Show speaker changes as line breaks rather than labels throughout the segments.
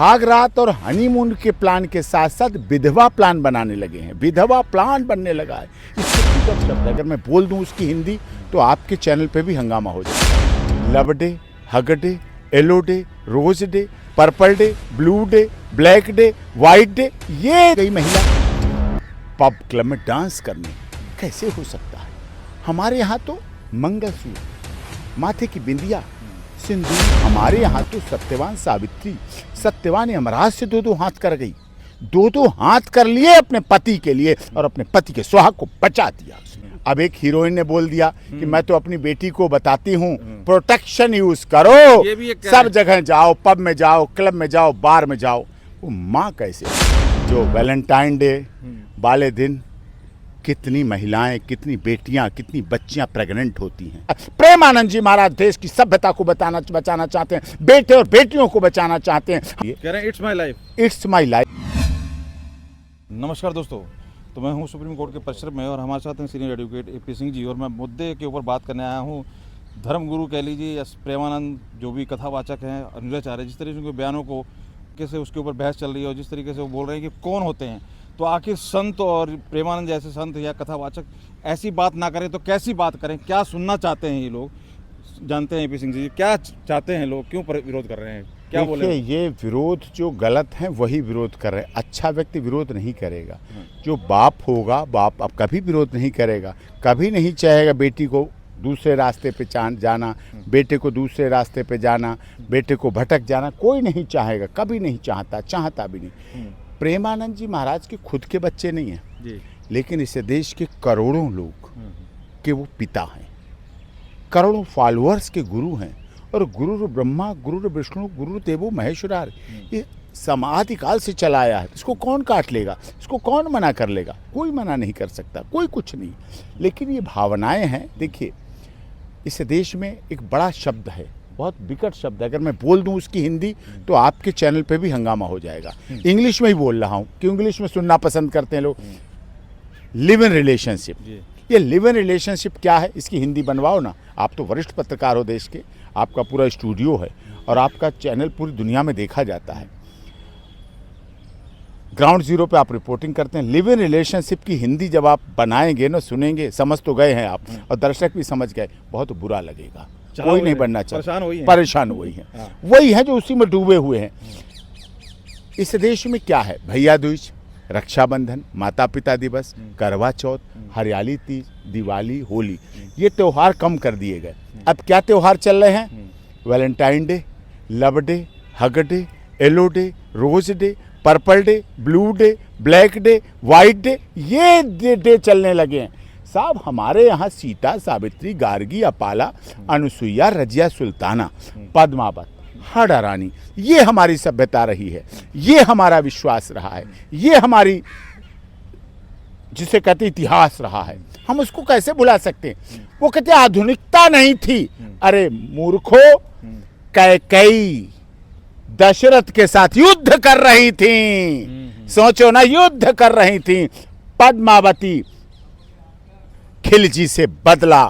भाग रात और हनीमून के प्लान के साथ साथ विधवा प्लान बनाने लगे हैं। विधवा प्लान बनने लगा है। इससे पूरक शब्द अगर मैं बोल दूं उसकी हिंदी तो आपके चैनल पे भी हंगामा हो जाएगा। Love day, hug day, yellow day, rose day, purple day, blue day, black day, white day, ये गई महिला पब क्लब में डांस करने कैसे हो सकता है? हमारे यहाँ तो मंगलसूत्र, माथे की बिंदिया, सिंदूर, हमारे यहाँ तो सत्यवान सावित्री, सत्यवान यमराज से दो हाथ कर गई, दो हाथ कर लिए अपने पति के लिए और अपने पति के सुहाग को बचा दिया। अब एक हीरोइन ने बोल दिया कि मैं तो अपनी बेटी को बताती हूँ प्रोटेक्शन यूज करो, सब जगह जाओ, पब में जाओ, क्लब में जाओ, बार में जाओ। वो माँ कैसे जो वैलेंटाइन डे वाले दिन कितनी महिलाएं, कितनी बेटियां, कितनी बच्चियां प्रेग्नेंट होती हैं। प्रेमानंद जी महाराज देश की सभ्यता को बचाना चाहते हैं, बेटे और बेटियों को बचाना चाहते हैं।
कह रहे हैं it's my life,
it's my life.
नमस्कार दोस्तों, तो मैं हूं सुप्रीम कोर्ट के परिसर में और हमारे साथ हैं senior advocate AP. Singh ji. और मैं मुद्दे के ऊपर बात करने आया हूं। धर्मगुरु कह लीजिए या प्रेमानंद जो भी कथावाचक हैं, अनुराचार्य, जिस तरीके से उनके बयानों को कैसे उसके ऊपर बहस चल रही है और जिस तरीके से वो बोल रहे हैं कि कौन होते हैं, तो आखिर संत और प्रेमानंद जैसे संत या कथावाचक ऐसी बात ना करें तो कैसी बात करें? क्या सुनना चाहते हैं ये लोग? जानते हैं ए.पी. सिंह जी क्या चाहते हैं लोग, क्यों विरोध कर रहे हैं, क्या बोले?
ये विरोध जो गलत है वही विरोध कर रहे हैं। अच्छा व्यक्ति विरोध नहीं करेगा। जो बाप होगा, बाप अब कभी विरोध नहीं करेगा, कभी नहीं चाहेगा बेटी को दूसरे रास्ते पे जाना, बेटे को दूसरे रास्ते पे जाना, बेटे को भटक जाना, कोई नहीं चाहेगा, कभी नहीं चाहता भी नहीं। प्रेमानंद जी महाराज के खुद के बच्चे नहीं हैं जी, लेकिन इस देश के करोड़ों लोग के वो पिता हैं, करोड़ों फॉलोअर्स के गुरु हैं। और गुरु ब्रह्मा, गुरु विष्णु, गुरु देवो महेश्वरार, ये समाधिकाल से चला आया है। इसको कौन काट लेगा? इसको कौन मना कर लेगा? कोई मना नहीं कर सकता, कोई कुछ नहीं। लेकिन ये भावनाएं हैं। देखिए, इस देश में एक बड़ा शब्द है, बहुत विकट शब्द है। अगर मैं बोल दूं उसकी हिंदी तो आपके चैनल पे भी हंगामा हो जाएगा। इंग्लिश में ही बोल रहा हूं कि इंग्लिश में सुनना पसंद करते हैं लोग। Live in relationship. ये लिव इन रिलेशनशिप क्या है? इसकी हिंदी बनवाओ ना। आप तो वरिष्ठ पत्रकार हो देश के, आपका पूरा स्टूडियो है और आपका चैनल पूरी दुनिया में देखा जाता है। ग्राउंड जीरो पे आप रिपोर्टिंग करते हैं। लिव इन रिलेशनशिप की हिंदी जब आप बनाएंगे ना, सुनेंगे, समझ तो गए हैं आप और दर्शक भी समझ गए, बहुत बुरा लगेगा। कोई नहीं बनना चाहता, परेशान वही है, वही है जो उसी में डूबे हुए हैं। इस देश में क्या है? भैया दूज, रक्षाबंधन, माता पिता दिवस, करवा चौथ, हरियाली तीज, दिवाली, होली, ये त्योहार कम कर दिए गए। अब क्या त्योहार चल रहे हैं? Valentine day, love day, hug day, yellow day, rose day, purple day, blue day, black day, white day, ये डे चलने लगे हैं। साहब, हमारे यहाँ सीता, सावित्री, गार्गी, अपाला, अनुसुईया, रजिया, सुल्ताना, पद्मावत, हड़ा रानी, ये हमारी सभ्यता रही है, ये हमारा विश्वास रहा है, ये हमारी जिसे कहते इतिहास रहा है। हम उसको कैसे भुला सकते हैं? वो कहते आधुनिकता नहीं थी। अरे मूर्खो, कैकेयी दशरथ के साथ युद्ध कर रही थी। सोचो ना, युद्ध कर रही थी। पद्मावती खिलजी से बदला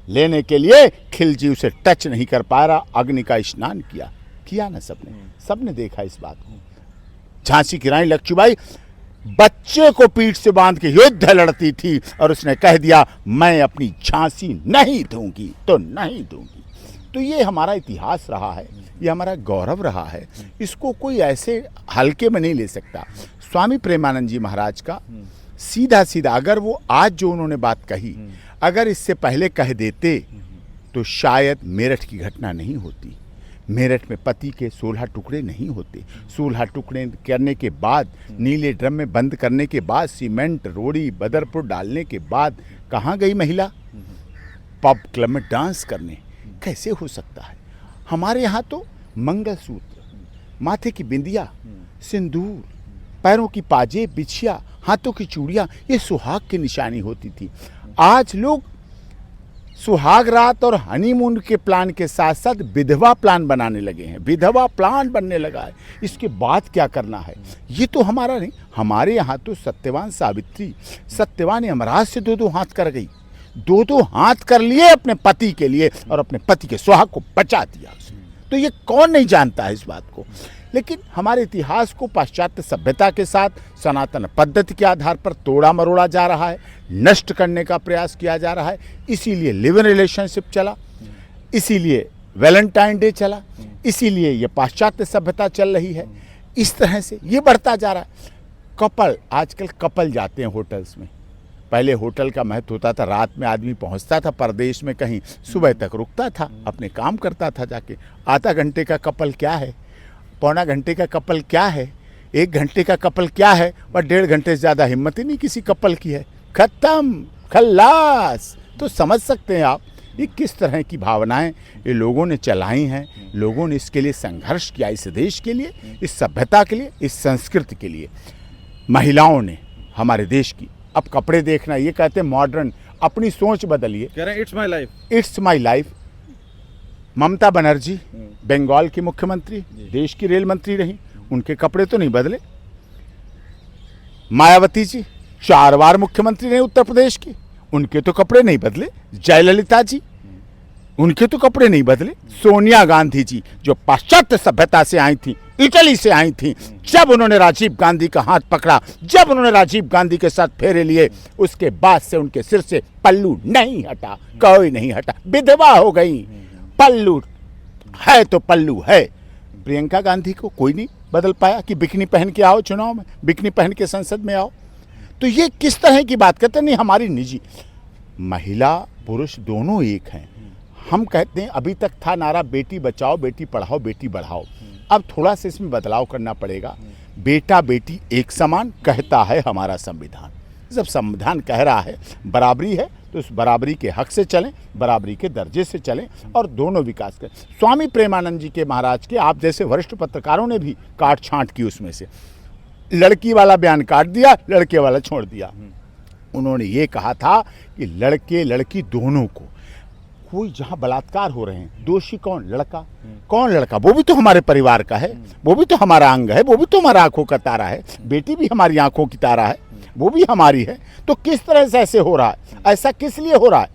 लेने के लिए, खिलजी उसे टच नहीं कर पा रहा, अग्नि का स्नान किया ना सबने देखा इस बात को। झांसी की रानी लक्ष्मीबाई बच्चे को पीठ से बांध के युद्ध लड़ती थी और उसने कह दिया, मैं अपनी झांसी नहीं दूंगी तो नहीं दूंगी। तो ये हमारा इतिहास रहा है, ये हमारा गौरव रहा है। इसको कोई ऐसे हल्के में नहीं ले सकता। स्वामी प्रेमानंद जी महाराज का सीधा अगर वो आज जो उन्होंने बात कही, अगर इससे पहले कह देते तो शायद मेरठ की घटना नहीं होती। मेरठ में पति के 16 टुकड़े नहीं होते। 16 टुकड़े करने के बाद, नीले ड्रम में बंद करने के बाद, सीमेंट, रोड़ी, बदरपुर डालने के बाद कहाँ गई महिला? पब क्लब में डांस करने कैसे हो सकता है? हमारे यहाँ तो मंगलसूत्र, माथे की बिंदिया, सिंदूर, पैरों की पाजेब, बिछिया, हाथों की चूड़ियाँ, ये सुहाग की निशानी होती थी। आज लोग सुहाग रात और हनीमून के प्लान के साथ साथ विधवा प्लान बनाने लगे हैं। विधवा प्लान बनने लगा है। इसके बाद क्या करना है? ये तो हमारा नहीं। हमारे यहाँ तो सत्यवान सावित्री, सत्यवान यमराज से दो हाथ कर गई, दो हाथ कर लिए अपने पति के लिए और अपने पति के सुहाग को बचा दिया उसने। तो ये कौन नहीं जानता है इस बात को? लेकिन हमारे इतिहास को पाश्चात्य सभ्यता के साथ सनातन पद्धति के आधार पर तोड़ा मरोड़ा जा रहा है, नष्ट करने का प्रयास किया जा रहा है। इसीलिए लिव इन रिलेशनशिप चला, इसीलिए वैलेंटाइन डे चला, इसीलिए ये पाश्चात्य सभ्यता चल रही है। इस तरह से ये बढ़ता जा रहा है। कपल, आजकल कपल जाते हैं होटल्स में। पहले होटल का महत्व होता था, रात में आदमी पहुंचता था परदेश में कहीं, सुबह तक रुकता था, अपने काम करता था जाके। आधा घंटे का कपल क्या है, पौना घंटे का कपल क्या है, 1 घंटे का कपल क्या है, और 1.5 घंटे से ज़्यादा हिम्मत ही नहीं किसी कपल की है। खत्म, खल्लास। तो समझ सकते हैं आप ये किस तरह की भावनाएं ये लोगों ने चलाई हैं। लोगों ने इसके लिए संघर्ष किया, इस देश के लिए, इस सभ्यता के लिए, इस संस्कृति के लिए। महिलाओं ने हमारे देश की, अब कपड़े देखना, ये कहते हैं मॉडर्न, अपनी सोच बदलिए।
कह रहे हैं it's my life,
it's my life. Mamata Banerjee Bengal की मुख्यमंत्री, देश की रेल मंत्री रही, उनके कपड़े तो नहीं बदले। मायावती जी 4 बार मुख्यमंत्री रहे उत्तर प्रदेश की, उनके तो कपड़े नहीं बदले। जयललिता जी, उनके तो कपड़े नहीं बदले। सोनिया गांधी जी जो पाश्चात्य सभ्यता से आई थी, इटली से आई थी, जब उन्होंने राजीव गांधी का हाथ पकड़ा, जब उन्होंने राजीव गांधी के साथ फेरे लिए, उसके बाद से उनके सिर से पल्लू नहीं हटा, कोई नहीं हटा। विधवा हो गई, पल्लू है तो पल्लू है। प्रियंका गांधी को कोई नहीं बदल पाया कि बिकनी पहन के आओ चुनाव में, बिकनी पहन के संसद में आओ। तो ये किस तरह की बात करते हैं? नहीं, हमारी निजी, महिला पुरुष दोनों एक हैं। हम कहते हैं, अभी तक था नारा बेटी बचाओ बेटी पढ़ाओ बेटी बढ़ाओ, अब थोड़ा सा इसमें बदलाव करना पड़ेगा। बेटा बेटी एक समान कहता है हमारा संविधान। जब संविधान कह रहा है बराबरी है, तो उस बराबरी के हक से चलें, बराबरी के दर्जे से चलें और दोनों विकास करें। स्वामी प्रेमानंद जी के, महाराज के, आप जैसे वरिष्ठ पत्रकारों ने भी काट छांट की उसमें से, लड़की वाला बयान काट दिया, लड़के वाला छोड़ दिया। उन्होंने ये कहा था कि लड़के लड़की दोनों को, कोई जहां बलात्कार हो रहे हैं, दोषी कौन? लड़का। कौन लड़का? वो भी तो हमारे परिवार का है, वो भी तो हमारा अंग है, वो भी तो हमारा आंखों का तारा है। बेटी भी हमारी आंखों की तारा है, वो भी हमारी है। तो किस तरह से ऐसे हो रहा है? ऐसा किस लिए हो रहा है?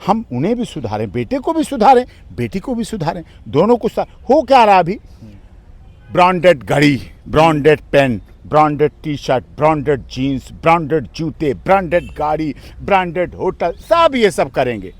हम उन्हें भी सुधारें, बेटे को भी सुधारें, बेटी को भी सुधारें, दोनों को हो क्या रहा अभी? ब्रांडेड घड़ी, branded pen, branded T shirt, branded jeans, branded जूते, ब्रांडेड गाड़ी, ब्रांडेड होटल, सब ये सब करेंगे।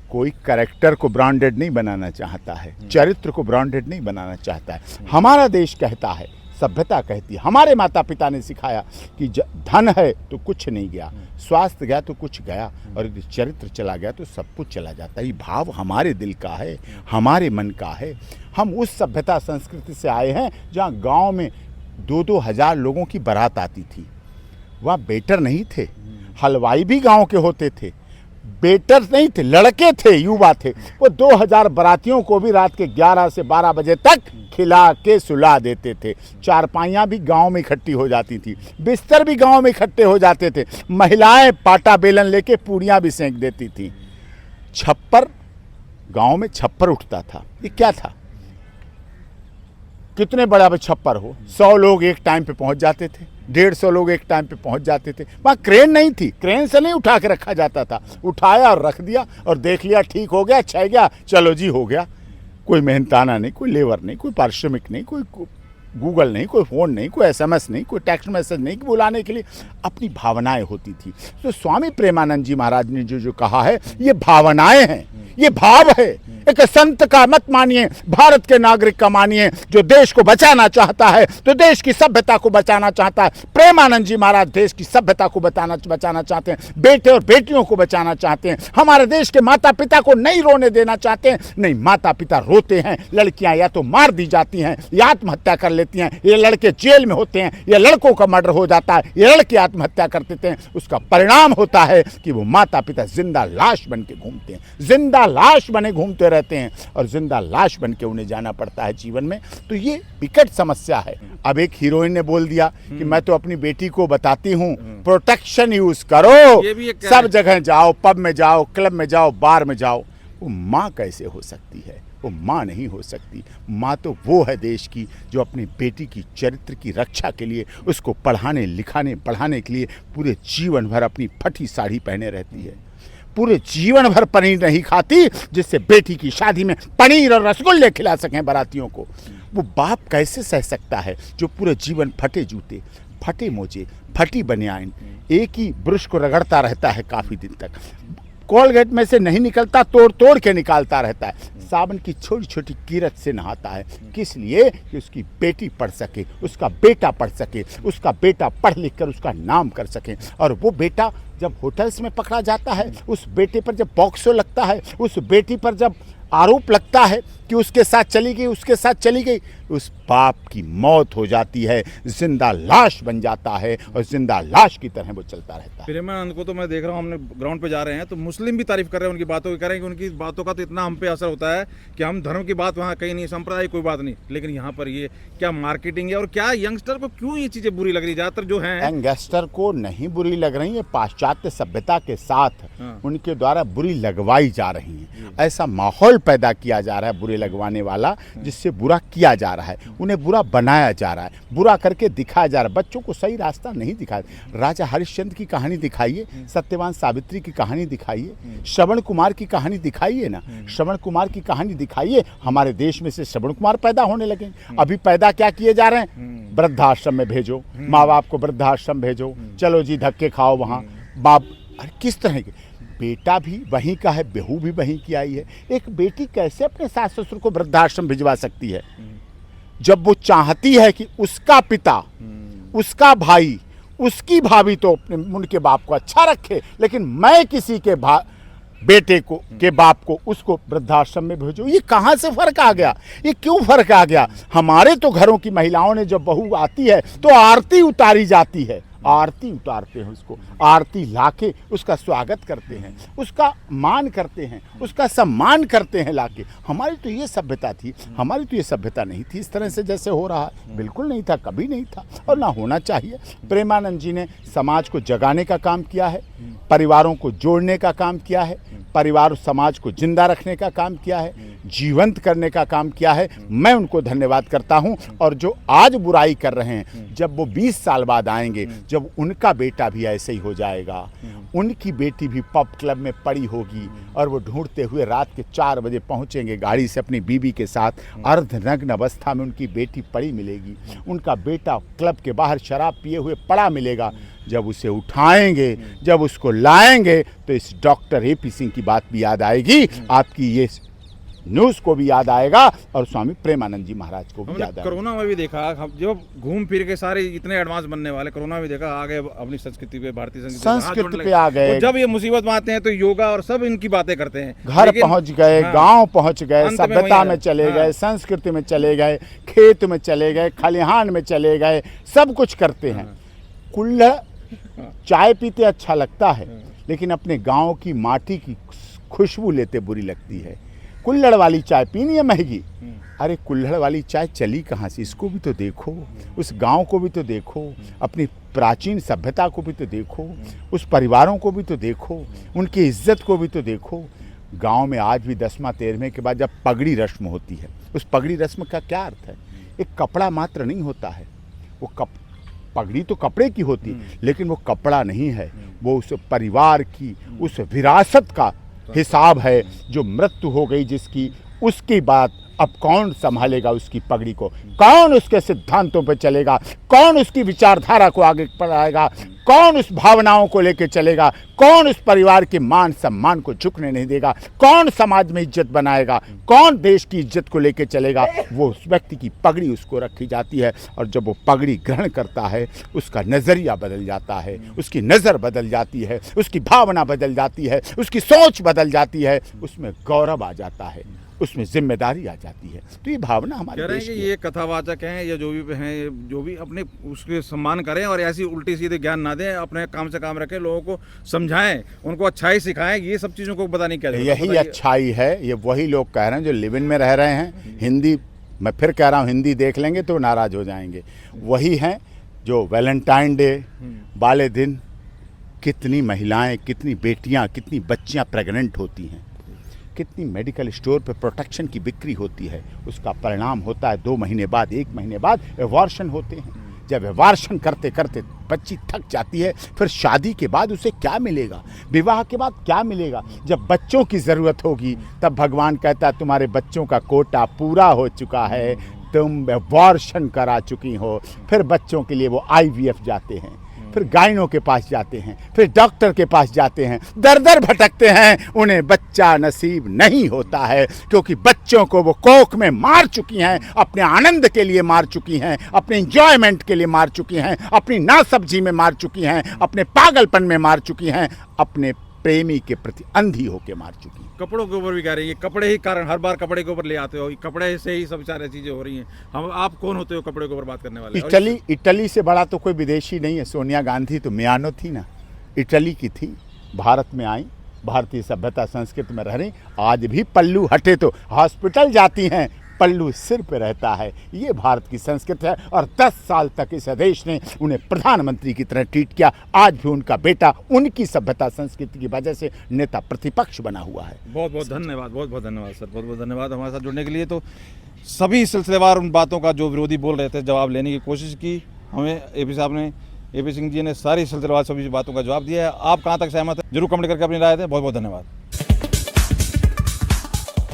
कोई कैरेक्टर को ब्रांडेड नहीं बनाना चाहता है, चरित्र को ब्रांडेड नहीं बनाना चाहता है। हमारा देश कहता है, सभ्यता कहती है, हमारे माता पिता ने सिखाया कि धन है तो कुछ नहीं गया, स्वास्थ्य गया तो कुछ गया, और यदि चरित्र चला गया तो सब कुछ चला जाता है। ये भाव हमारे दिल का है, हमारे मन का है। हम उस सभ्यता संस्कृति से आए हैं जहाँ गांव में 2-2 हज़ार लोगों की बारात आती थी। वहाँ बेटर नहीं थे, हलवाई भी गांव के होते थे, बेटर नहीं थे, लड़के थे, युवा थे। वो 2000 बारातियों को भी रात के 11 से 12 बजे तक खिला के सुला देते थे। चारपाइयाँ भी गांव में इकट्ठी हो जाती थी, बिस्तर भी गांव में इकट्ठे हो जाते थे। महिलाएं पाटा बेलन लेके पूड़ियाँ भी सेंक देती थी। छप्पर, गांव में छप्पर उठता था। ये क्या था? कितने बड़ा छप्पर हो, 100 लोग एक टाइम पे पहुंच जाते थे, 150 लोग एक टाइम पे पहुंच जाते थे। वहाँ क्रेन नहीं थी, क्रेन से नहीं उठा के रखा जाता था, उठाया और रख दिया और देख लिया ठीक हो गया, अच्छा गया, चलो जी हो गया। कोई मेहनताना नहीं, कोई लेबर नहीं, कोई पारिश्रमिक नहीं, कोई गूगल नहीं, कोई फ़ोन नहीं, कोई SMS नहीं, कोई टेक्स्ट मैसेज नहीं कि बुलाने के लिए। अपनी भावनाएं होती थी। तो स्वामी प्रेमानंद जी महाराज ने जो कहा है, ये भावनाएं हैं, ये भाव है। एक संत का मत मानिए, भारत के नागरिक का मानिए। जो देश को बचाना चाहता है, तो देश की सभ्यता को बचाना चाहता है। प्रेमानंद जी महाराज देश की सभ्यता को बचाना चाहते हैं, बेटे और बेटियों को बचाना चाहते हैं। हमारे देश के माता पिता को नहीं रोने देना चाहते हैं। नहीं, माता पिता रोते हैं, लड़कियां या तो मार दी जाती हैं या आत्महत्या कर लेती हैं, ये लड़के जेल में होते हैं, ये लड़कों का मर्डर हो जाता है, ये लड़के आत्महत्या कर देते हैं। उसका परिणाम होता है कि वो माता पिता जिंदा लाश बन के घूमते हैं, जिंदा लाश बने घूमते रहते हैं और जिंदा लाश बन के उन्हें जाना पड़ता है जीवन में। तो ये विकट समस्या है। अब एक हीरोइन ने बोल दिया कि मैं तो अपनी बेटी को बताती हूँ, प्रोटेक्शन यूज करो, सब जगह जाओ, पब में जाओ, क्लब में जाओ, बार में जाओ। वो माँ कैसे हो सकती है? वो माँ नहीं हो सकती। माँ तो वो है देश की जो अपनी बेटी की चरित्र की रक्षा के लिए, उसको पढ़ाने लिखाने बढ़ाने के लिए पूरे जीवन भर अपनी फटी साड़ी पहने रहती है। पूरे जीवन भर पनीर नहीं खाती जिससे बेटी की शादी में पनीर और रसगुल्ले खिला सकें बारातियों को। वो बाप कैसे सह सकता है जो पूरे जीवन फटे जूते, फटे मोजे, फटी बनियान, एक ही ब्रश को रगड़ता रहता है काफ़ी दिन तक, कोलगेट में से नहीं निकलता, तोड़ तोड़ के निकालता रहता है, साबुन की छोटी छोटी कीरत से नहाता है, किस लिए कि उसकी बेटी पढ़ सके, उसका बेटा पढ़ सके, उसका बेटा पढ़ लिख कर उसका नाम कर सके। और वो बेटा जब होटल्स में पकड़ा जाता है, उस बेटे पर जब पॉक्सो लगता है, उस बेटी पर जब आरोप लगता है कि उसके साथ चली गई, उसके साथ चली गई, उस बाप की मौत हो जाती है, जिंदा लाश बन जाता है और जिंदा लाश की तरह वो चलता रहता है।
प्रेमानंद को तो मैं देख रहा हूँ, हमने ग्राउंड पे जा रहे हैं तो मुस्लिम भी तारीफ कर रहे हैं उनकी बातों की, कह रहे हैं कि उनकी बातों का तो इतना हम पे असर होता है कि हम धर्म की बात वहाँ कहीं नहीं, सांप्रदायिक कोई बात नहीं, लेकिन यहाँ पर ये क्या मार्केटिंग है और क्या यंगस्टर को क्यों ये चीज़ें बुरी लग रही ज़्यादातर जो है?
यंगस्टर को नहीं बुरी लग रही है, पाश्चात्य सभ्यता के साथ उनके द्वारा बुरी लगवाई जा रही है। ऐसा माहौल पैदा किया जा रहा है बुरे लगवाने वाला, जिससे बुरा किया जा रहा है, उन्हें बुरा बनाया जा रहा है, बुरा करके दिखाया जा रहा है, बच्चों को सही रास्ता नहीं दिखाया। राजा हरिश्चंद्र की कहानी दिखाइए, सत्यवान सावित्री की कहानी दिखाइए, श्रवण कुमार की कहानी दिखाइए ना, श्रवण कुमार की कहानी दिखाइए। हमारे देश में से श्रवण कुमार पैदा होने लगे। अभी पैदा क्या किए जा रहे हैं? वृद्धाश्रम में भेजो, माँ बाप को वृद्धाश्रम भेजो, चलो जी धक्के खाओ वहाँ बाप। अरे किस तरह के, बेटा भी वहीं का है, बहू भी वहीं की आई है। एक बेटी कैसे अपने सास ससुर को वृद्धाश्रम भिजवा सकती है जब वो चाहती है कि उसका पिता, उसका भाई, उसकी भाभी तो अपने उनके बाप को अच्छा रखे, लेकिन मैं किसी के बेटे को के बाप को उसको वृद्धाश्रम में भेजो। ये कहाँ से फर्क आ गया? ये क्यों फर्क आ गया? हमारे तो घरों की महिलाओं ने जब बहू आती है तो आरती उतारी जाती है, आरती उतारते हैं, उसको आरती लाके उसका स्वागत करते हैं, उसका मान करते हैं, उसका सम्मान करते हैं लाके। हमारी तो ये सभ्यता थी, हमारी तो ये सभ्यता नहीं थी इस तरह से जैसे हो रहा है, बिल्कुल नहीं था, कभी नहीं था और ना होना चाहिए। प्रेमानंद जी ने समाज को जगाने का काम किया है, परिवारों को जोड़ने का काम किया है, परिवार समाज को जिंदा रखने का काम किया है, जीवंत करने का काम किया है। मैं उनको धन्यवाद करता हूं। और जो आज बुराई कर रहे हैं, जब वो 20 साल बाद आएंगे, जब उनका बेटा भी ऐसे ही हो जाएगा, उनकी बेटी भी पब क्लब में पड़ी होगी और वो ढूंढते हुए रात के 4 बजे पहुंचेंगे गाड़ी से अपनी बीवी के साथ, अर्धनग्न अवस्था में उनकी बेटी पड़ी मिलेगी, उनका बेटा क्लब के बाहर शराब पिए हुए पड़ा मिलेगा। जब उसे उठाएंगे, जब उसको लाएंगे, तो इस डॉक्टर AP सिंह की बात भी याद आएगी, आपकी ये न्यूज़ को भी याद आएगा और स्वामी प्रेमानंद जी महाराज को भी याद आएगा।
कोरोना में भी देखा, हम जब घूम फिर के सारे इतने एडवांस बनने वाले, कोरोना में देखा आ गए अपनी संस्कृति पे, भारतीय
संस्कृति पे आ गए।
जब ये मुसीबत में आते हैं तो योगा और सब इनकी बातें करते हैं,
घर पहुंच गए, गांव पहुंच गए, सभ्यता में चले गए, संस्कृति में चले गए, खेत में चले गए, खलिहान में चले गए, सब कुछ करते हैं। कुल्हड़ चाय पीते अच्छा लगता है, लेकिन अपने गांव की माटी की खुशबू लेते बुरी लगती है। कुल्हड़ वाली चाय पीनी है महंगी, अरे कुल्हड़ वाली चाय चली कहाँ से? इसको भी तो देखो, उस गांव को भी तो देखो, अपनी प्राचीन सभ्यता को भी तो देखो, उस परिवारों को भी तो देखो, उनकी इज्जत को भी तो देखो। गांव में आज भी 10वां 13वें के बाद जब पगड़ी रस्म होती है, उस पगड़ी रस्म का क्या अर्थ है? एक कपड़ा मात्र नहीं होता है, वो पगड़ी तो कपड़े की होती, लेकिन वो कपड़ा नहीं है, वो उस परिवार की, उस विरासत का हिसाब है। जो मृत्यु हो गई जिसकी, उसकी बात अब कौन संभालेगा? उसकी पगड़ी को कौन उसके सिद्धांतों पर चलेगा? कौन उसकी विचारधारा को आगे बढ़ाएगा? कौन उस भावनाओं को लेकर चलेगा? कौन उस परिवार के मान सम्मान को झुकने नहीं देगा? कौन समाज में इज्जत बनाएगा? कौन देश की इज्जत को लेकर चलेगा? वो उस व्यक्ति की पगड़ी उसको रखी जाती है, और जब वो पगड़ी ग्रहण करता है, उसका नज़रिया बदल जाता है, उसकी नज़र बदल जाती है, उसकी भावना बदल जाती है, उसकी सोच बदल जाती है, उसमें गौरव आ जाता है, उसमें जिम्मेदारी आ जाती है। तो ये भावना हमारे देश की है।
ये कथावाचक हैं या जो भी हैं, जो भी अपने उसके सम्मान करें और ऐसी उल्टी सीधे ज्ञान ना दें, अपने काम से काम रखें, लोगों को समझाएं, उनको अच्छाई सिखाएं, ये सब चीज़ों को बताने की क्या
यही अच्छाई है। ये वही लोग कह रहे हैं जो लिव इन में रह रहे हैं। हिंदी, मैं फिर कह रहा हूँ, हिंदी देख लेंगे तो नाराज़ हो जाएंगे। वही हैं जो वैलेंटाइन डे वाले दिन कितनी महिलाएं, कितनी बेटियां, कितनी बच्चियां प्रेग्नेंट होती हैं, कितनी मेडिकल स्टोर पे प्रोटेक्शन की बिक्री होती है, उसका परिणाम होता है 2 महीने बाद, 1 महीने बाद एबॉर्शन होते हैं। जब व्यवार्षण करते करते बच्ची थक जाती है, फिर शादी के बाद उसे क्या मिलेगा, विवाह के बाद क्या मिलेगा? जब बच्चों की ज़रूरत होगी तब भगवान कहता है तुम्हारे बच्चों का कोटा पूरा हो चुका है, तुम व्यवार्षण करा चुकी हो। फिर बच्चों के लिए वो IVF जाते हैं, फिर गायनों के पास जाते हैं, फिर डॉक्टर के पास जाते हैं, दर दर भटकते हैं, उन्हें बच्चा नसीब नहीं होता है, क्योंकि बच्चों को वो कोख में मार चुकी हैं, अपने आनंद के लिए मार चुकी हैं, अपने इंजॉयमेंट के लिए मार चुकी हैं, अपनी नासब्जी में मार चुकी हैं, अपने पागलपन में मार चुकी हैं, अपने प्रेमी के प्रति अंधी होके मार चुकी हैं।
कपड़ों के ऊपर भी कह रही है, कपड़े ही कारण, हर बार कपड़े के ऊपर ले आते हो, कपड़े से ही सब सारी चीजें हो रही हैं। हम आप कौन होते हो कपड़े के ऊपर बात करने वाले?
इटली से बड़ा तो कोई विदेशी नहीं है। सोनिया गांधी तो मियानो थी ना, इटली की थी, भारत में आई, भारतीय सभ्यता संस्कृति में रह रही, आज भी पल्लू हटे तो हॉस्पिटल जाती हैं, पल्लू सिर पे रहता है। ये भारत की संस्कृति है और 10 साल तक इस देश ने उन्हें प्रधानमंत्री की तरह ट्रीट किया। आज भी उनका बेटा उनकी सभ्यता संस्कृति की वजह से नेता प्रतिपक्ष बना हुआ है।
बहुत बहुत धन्यवाद, बहुत बहुत धन्यवाद सर, बहुत बहुत धन्यवाद हमारे साथ जुड़ने के लिए। तो सभी सिलसिलेवार उन बातों का जो विरोधी बोल रहे थे जवाब लेने की कोशिश की, हमें AP साहब ने, AP सिंह जी ने सारी सिलसिलेवार सभी बातों का जवाब दिया है। आप कहाँ तक सहमत हैं जरूर कमेंट करके अपनी राय दें। बहुत बहुत धन्यवाद।